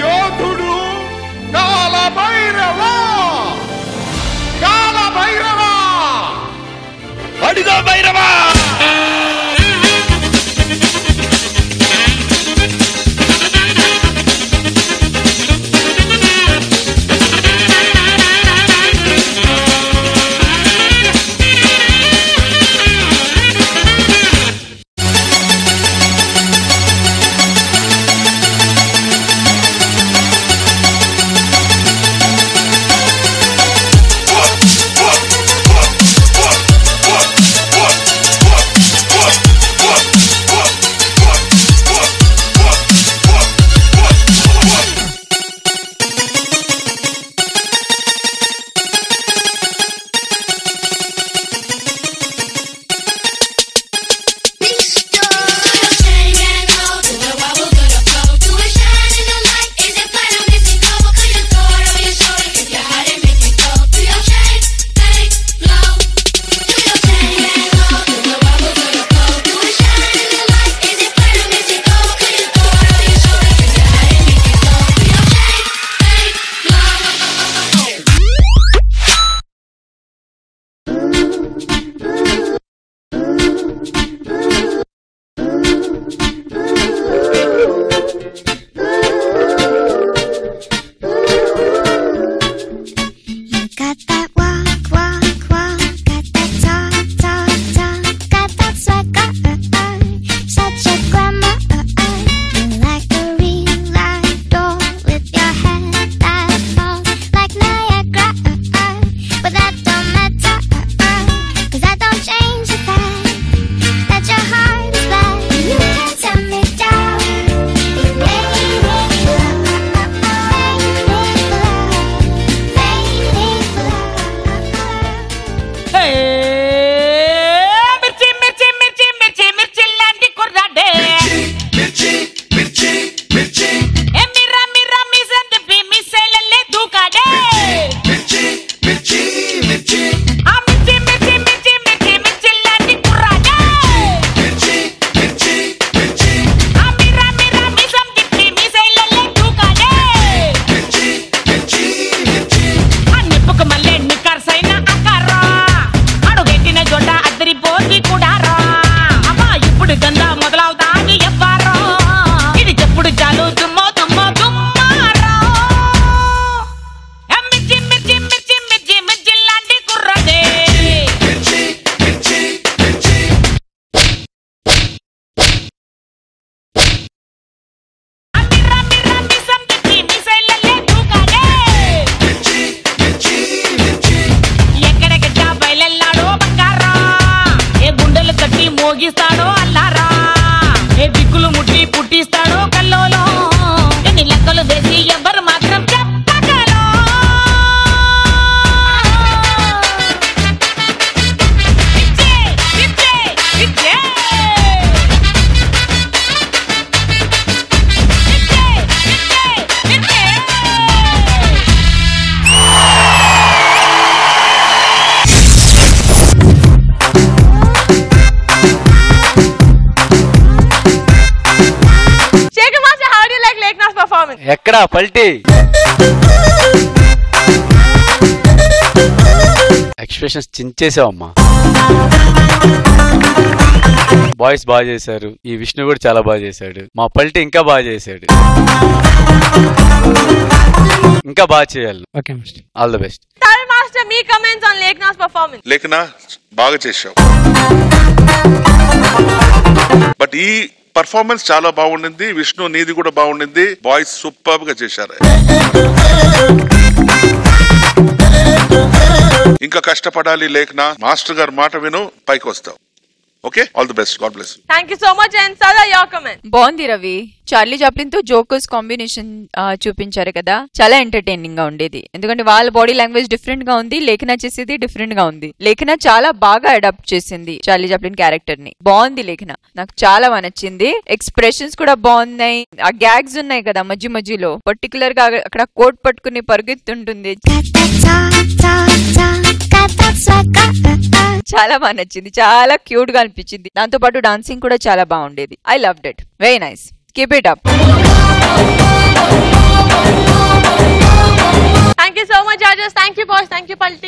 యోధుడు కాలభైరవా. కాలభైరవా, అడిగో భైరవా. మోగిస్తాడో అల్లారా, ఏ దిక్కులు ముట్టి పుట్టిస్తాడో కల్లోలో, ఎన్ని లెక్కలు వేసి ఎవరు మాత్రం చెప్పగలరు. ఎక్కడ పల్టీ ఎక్స్ప్రెషన్స్ చించేసావమ్మా. బాయ్స్ బాగా చేశారు, ఈ విష్ణు కూడా చాలా బాగా చేశాడు, మా పల్టీ ఇంకా బాగా చేశాడు, ఇంకా బాగా చేయాలి. All the best. Master, me comments on Lekhana's performance. Lekhana బాగా చేశావు, బట్ ఈ పర్ఫార్మెన్స్ చాలా బాగుండింది. విష్ణు నీది కూడా బాగుండింది. బాయ్స్ సూపర్ గా చేశారు. ఇంకా కష్టపడాలి లేఖనా. మాస్టర్ గారు మాట విను, పైకి వస్తావు. Okay, all the best. God bless. Thank you so much. And సదా యువర్ కమెంట్. బాగుంది రవి. చార్లీ చాప్లిన్ తో జోకర్స్ కాంబినేషన్ చూపించారు కదా, చాలా ఎంటర్టైనింగ్ గా ఉండేది. ఎందుకంటే వాళ్ళ బాడీ లాంగ్వేజ్ డిఫరెంట్ గా ఉంది, లేఖన చేసేది డిఫరెంట్ గా ఉంది. లేఖన చాలా బాగా అడాప్ట్ చేసింది చార్లీ చాప్లిన్ క్యారెక్టర్ ని. బాగుంది లేఖన, నాకు చాలా బాగా నచ్చింది. ఎక్స్ప్రెషన్స్ కూడా బాగున్నాయి. ఆ గ్యాగ్స్ ఉన్నాయి కదా మధ్య మధ్యలో, పర్టికులర్ గా అక్కడ కోట్ పట్టుకుని పరుగెత్తుంటుంది, చాలా బాగా నచ్చింది. చాలా క్యూట్ గా అనిపించింది. దాంతో పాటు డాన్సింగ్ కూడా చాలా బాగుండేది. I loved it. Very nice. Keep it up. municipality